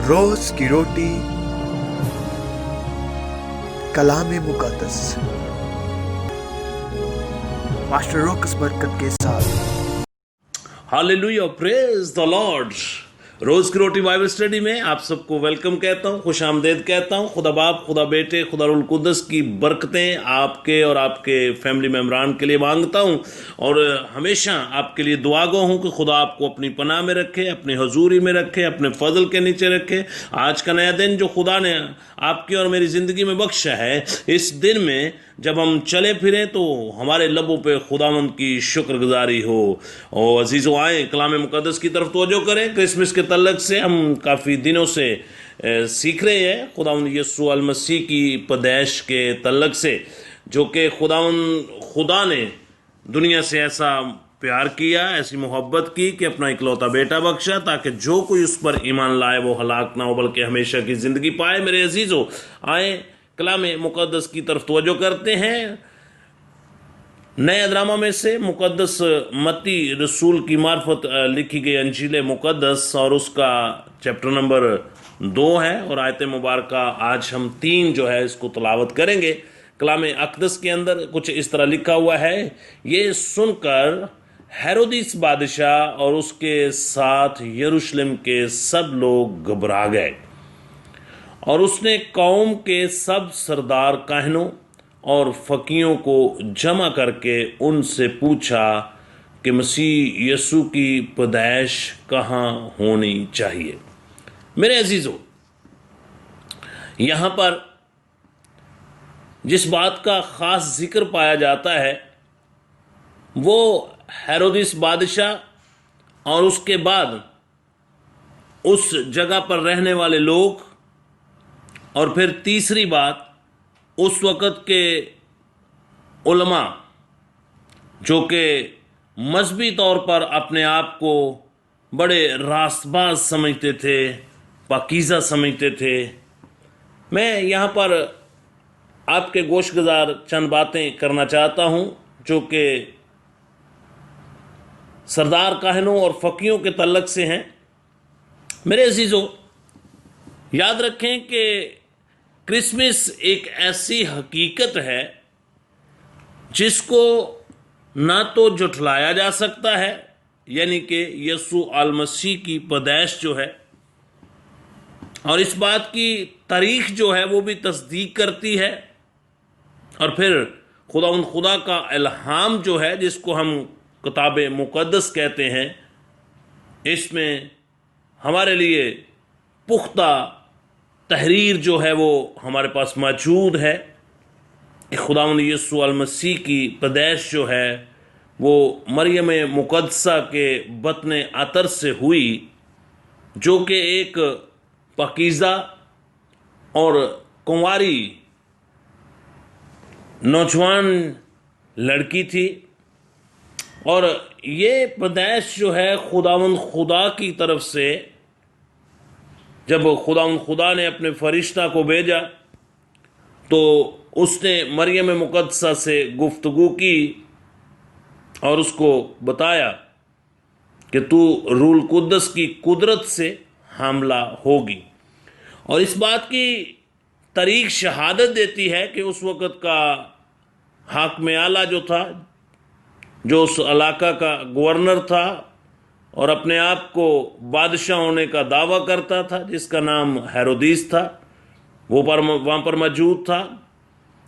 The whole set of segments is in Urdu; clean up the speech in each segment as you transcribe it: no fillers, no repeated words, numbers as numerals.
روز کی روٹی کلام مقدس ماسٹر روکس برکت کے ساتھ۔ ہاللیلویا، پریز دا لارڈ۔ روز کی روٹی بائبل اسٹڈی میں آپ سب کو ویلکم کہتا ہوں، خوش آمدید کہتا ہوں۔ خدا باپ، خدا بیٹے، خدا روح القدس کی برکتیں آپ کے اور آپ کے فیملی ممبران کے لیے مانگتا ہوں، اور ہمیشہ آپ کے لیے دعا گو ہوں کہ خدا آپ کو اپنی پناہ میں رکھے، اپنی حضوری میں رکھے، اپنے فضل کے نیچے رکھے۔ آج کا نیا دن جو خدا نے آپ کی اور میری زندگی میں بخشا ہے، اس دن میں جب ہم چلے پھریں تو ہمارے لبوں پہ خداوند کی شکر گزاری ہو۔ اور عزیزو، آئیں کلام مقدس کی طرف توجہ کریں۔ کرسمس کے تعلق سے ہم کافی دنوں سے سیکھ رہے ہیں خداوند یسوع المسیح کی پیدائش کے تعلق سے، جو کہ خدا نے دنیا سے ایسا پیار کیا، ایسی محبت کی کہ اپنا اکلوتا بیٹا بخشا، تاکہ جو کوئی اس پر ایمان لائے وہ ہلاک نہ ہو بلکہ ہمیشہ کی زندگی پائے۔ میرے عزیزو، آئیں کلام مقدس کی طرف توجہ کرتے ہیں۔ نئے ڈرامہ میں سے مقدس متی رسول کی معرفت لکھی گئی انجیل مقدس، اور اس کا چیپٹر نمبر 2 ہے، اور آیت مبارکہ آج ہم 3 جو ہے اس کو تلاوت کریں گے۔ کلام اقدس کے اندر کچھ اس طرح لکھا ہوا ہے: یہ سن کر ہیرودیس بادشاہ اور اس کے ساتھ یروشلم کے سب لوگ گھبرا گئے، اور اس نے قوم کے سب سردار کاہنوں اور فقیوں کو جمع کر کے ان سے پوچھا کہ مسیح یسوع کی پیدائش کہاں ہونی چاہیے۔ میرے عزیزو، یہاں پر جس بات کا خاص ذکر پایا جاتا ہے وہ ہیرودیس بادشاہ اور اس کے بعد اس جگہ پر رہنے والے لوگ، اور پھر تیسری بات اس وقت کے علماء جو کہ مذہبی طور پر اپنے آپ کو بڑے راست باز سمجھتے تھے، پاکیزہ سمجھتے تھے۔ میں یہاں پر آپ کے گوش گزار چند باتیں کرنا چاہتا ہوں جو کہ سردار کاہنوں اور فقیوں کے تعلق سے ہیں۔ میرے عزیزو، یاد رکھیں کہ کرسمس ایک ایسی حقیقت ہے جس کو نہ تو جھٹلایا جا سکتا ہے، یعنی کہ یسوع المسیح کی پیدائش جو ہے، اور اس بات کی تاریخ جو ہے وہ بھی تصدیق کرتی ہے، اور پھر خدا کا الہام جو ہے جس کو ہم کتاب مقدس کہتے ہیں، اس میں ہمارے لیے پختہ تحریر جو ہے وہ ہمارے پاس موجود ہے کہ خداوند یسوع المسیح کی پیدائش جو ہے وہ مریم مقدسہ کے بطن عطر سے ہوئی، جو کہ ایک پاکیزہ اور کنواری نوجوان لڑکی تھی، اور یہ پیدائش جو ہے خداوند خدا کی طرف سے، جب خدا نے اپنے فرشتہ کو بھیجا تو اس نے مریم مقدسہ سے گفتگو کی اور اس کو بتایا کہ تو روح القدس کی قدرت سے حاملہ ہوگی، اور اس بات کی تاریخ شہادت دیتی ہے کہ اس وقت کا حاکم اعلیٰ جو تھا، جو اس علاقہ کا گورنر تھا اور اپنے آپ کو بادشاہ ہونے کا دعویٰ کرتا تھا، جس کا نام ہیرودیس تھا، وہ وہاں پر موجود تھا،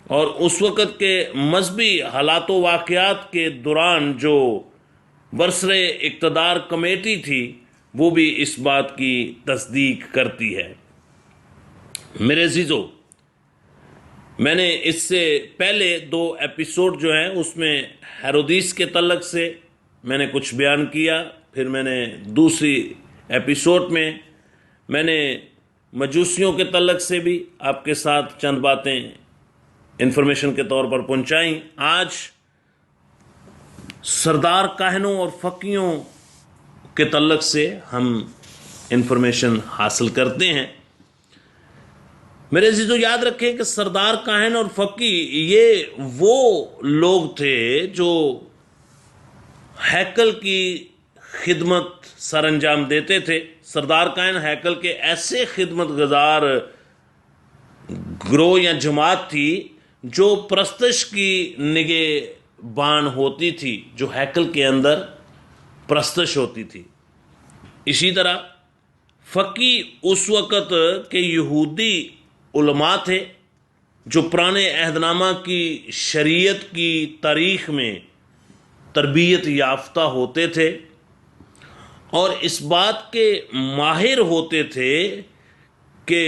اور اس وقت کے مذہبی حالات و واقعات کے دوران جو برسر اقتدار کمیٹی تھی وہ بھی اس بات کی تصدیق کرتی ہے۔ میرے عزیزو، میں نے اس سے پہلے 2 ایپیسوڈ جو ہیں اس میں ہیرودیس کے تعلق سے میں نے کچھ بیان کیا، پھر میں نے دوسری ایپیسوڈ میں میں نے مجوسیوں کے تعلق سے بھی آپ کے ساتھ چند باتیں انفارمیشن کے طور پر پہنچائیں۔ آج سردار کاہنوں اور فقیوں کے تعلق سے ہم انفارمیشن حاصل کرتے ہیں۔ میرے عزیزو، یاد رکھیں کہ سردار کاہن اور فقی یہ وہ لوگ تھے جو ہیکل کی خدمت سر انجام دیتے تھے. سردار کاہن ہیکل کے ایسے خدمت گزار گروہ یا جماعت تھی جو پرستش کی نگہبان ہوتی تھی, جو ہیکل کے اندر پرستش ہوتی تھی. اسی طرح فقی اس وقت کے یہودی علماء تھے جو پرانے عہد نامہ کی شریعت کی تاریخ میں تربیت یافتہ ہوتے تھے اور اس بات کے ماہر ہوتے تھے کہ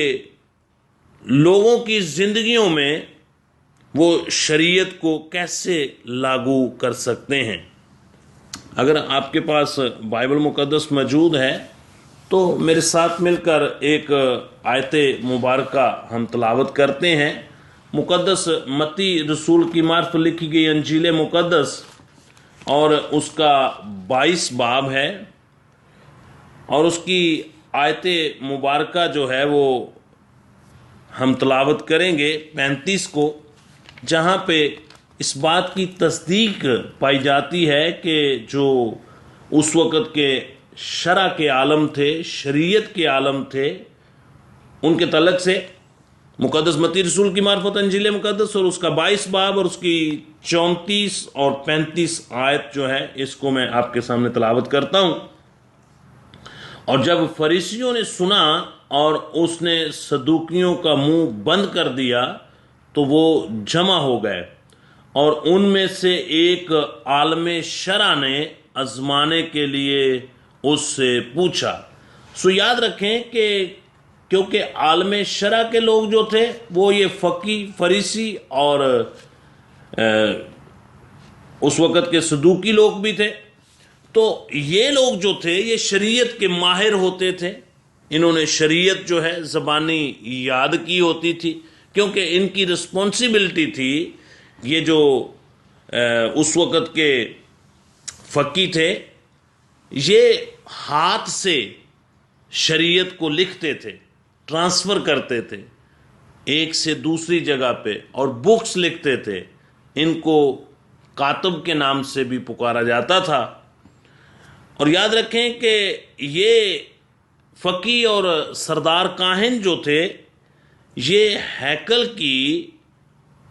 لوگوں کی زندگیوں میں وہ شریعت کو کیسے لاگو کر سکتے ہیں. اگر آپ کے پاس بائبل مقدس موجود ہے تو میرے ساتھ مل کر ایک آیت مبارکہ ہم تلاوت کرتے ہیں. مقدس متی رسول کی معرفت لکھی گئی انجیل مقدس اور اس کا 22 باب ہے اور اس کی آیت مبارکہ جو ہے وہ ہم تلاوت کریں گے 35 کو, جہاں پہ اس بات کی تصدیق پائی جاتی ہے کہ جو اس وقت کے شرع کے عالم تھے, شریعت کے عالم تھے, ان کے تعلق سے مقدس متی رسول کی معرفت انجیل مقدس اور اس کا 22 باب اور اس کی 34 اور 35 آیت جو ہے اس کو میں آپ کے سامنے تلاوت کرتا ہوں. اور جب فریسیوں نے سنا اور اس نے صدوقیوں کا منہ بند کر دیا تو وہ جمع ہو گئے اور ان میں سے ایک عالم شرع نے آزمانے کے لیے اس سے پوچھا. سو یاد رکھیں کہ کیونکہ عالم شرع کے لوگ جو تھے وہ یہ فقی فریسی اور اس وقت کے صدوقی لوگ بھی تھے, تو یہ لوگ جو تھے یہ شریعت کے ماہر ہوتے تھے. انہوں نے شریعت جو ہے زبانی یاد کی ہوتی تھی کیونکہ ان کی رسپانسبلٹی تھی. یہ جو اس وقت کے فقی تھے یہ ہاتھ سے شریعت کو لکھتے تھے, ٹرانسفر کرتے تھے ایک سے دوسری جگہ پہ اور بکس لکھتے تھے. ان کو کاتب کے نام سے بھی پکارا جاتا تھا. اور یاد رکھیں کہ یہ فقی اور سردار کاہن جو تھے یہ ہیکل کی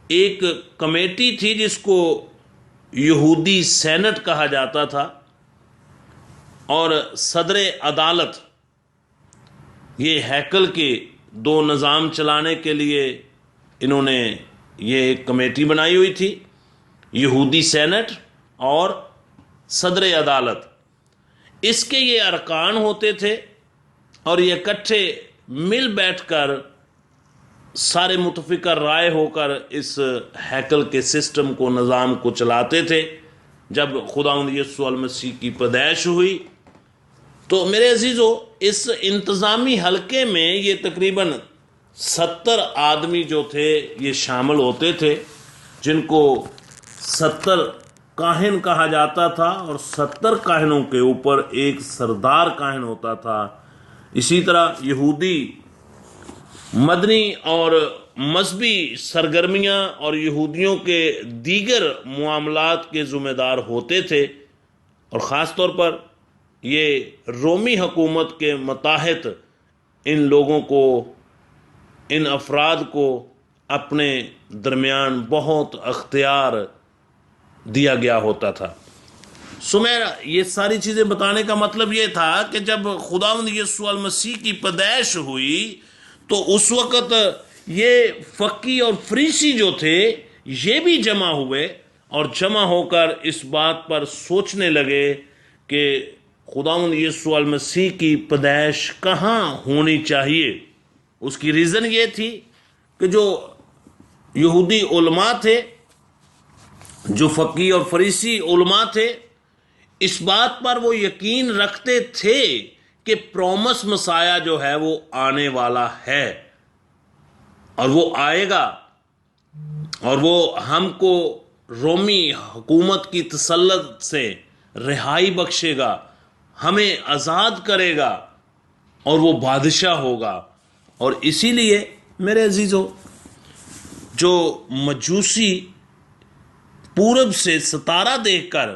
ایک کمیٹی تھی جس کو یہودی سینٹ کہا جاتا تھا اور صدر عدالت. یہ ہیکل کے 2 نظام چلانے کے لیے انہوں نے یہ ایک کمیٹی بنائی ہوئی تھی, یہودی سینٹ اور صدر عدالت. اس کے یہ ارکان ہوتے تھے اور یہ اکٹھے مل بیٹھ کر سارے متفقہ رائے ہو کر اس ہیکل کے سسٹم کو, نظام کو چلاتے تھے. جب خداوند یسوع المسیح کی پیدائش ہوئی تو میرے عزیزو اس انتظامی حلقے میں یہ تقریباً 70 آدمی جو تھے یہ شامل ہوتے تھے جن کو 70 کاہن کہا جاتا تھا اور 70 کاہنوں کے اوپر ایک سردار کاہن ہوتا تھا. اسی طرح یہودی مدنی اور مذہبی سرگرمیاں اور یہودیوں کے دیگر معاملات کے ذمہ دار ہوتے تھے اور خاص طور پر یہ رومی حکومت کے متحد ان لوگوں کو, ان افراد کو اپنے درمیان بہت اختیار دیا گیا ہوتا تھا. سو میرا یہ ساری چیزیں بتانے کا مطلب یہ تھا کہ جب خداوند یسوع المسیح کی پیدائش ہوئی تو اس وقت یہ فقی اور فریسی جو تھے یہ بھی جمع ہوئے اور جمع ہو کر اس بات پر سوچنے لگے کہ خداوند یسوع المسیح کی پیدائش کہاں ہونی چاہیے. اس کی ریزن یہ تھی کہ جو یہودی علماء تھے, جو فقی اور فریسی علماء تھے, اس بات پر وہ یقین رکھتے تھے کہ پرومس مسایہ جو ہے وہ آنے والا ہے اور وہ آئے گا اور وہ ہم کو رومی حکومت کی تسلط سے رہائی بخشے گا, ہمیں آزاد کرے گا اور وہ بادشاہ ہوگا. اور اسی لیے میرے عزیزو جو مجوسی پورب سے ستارہ دیکھ کر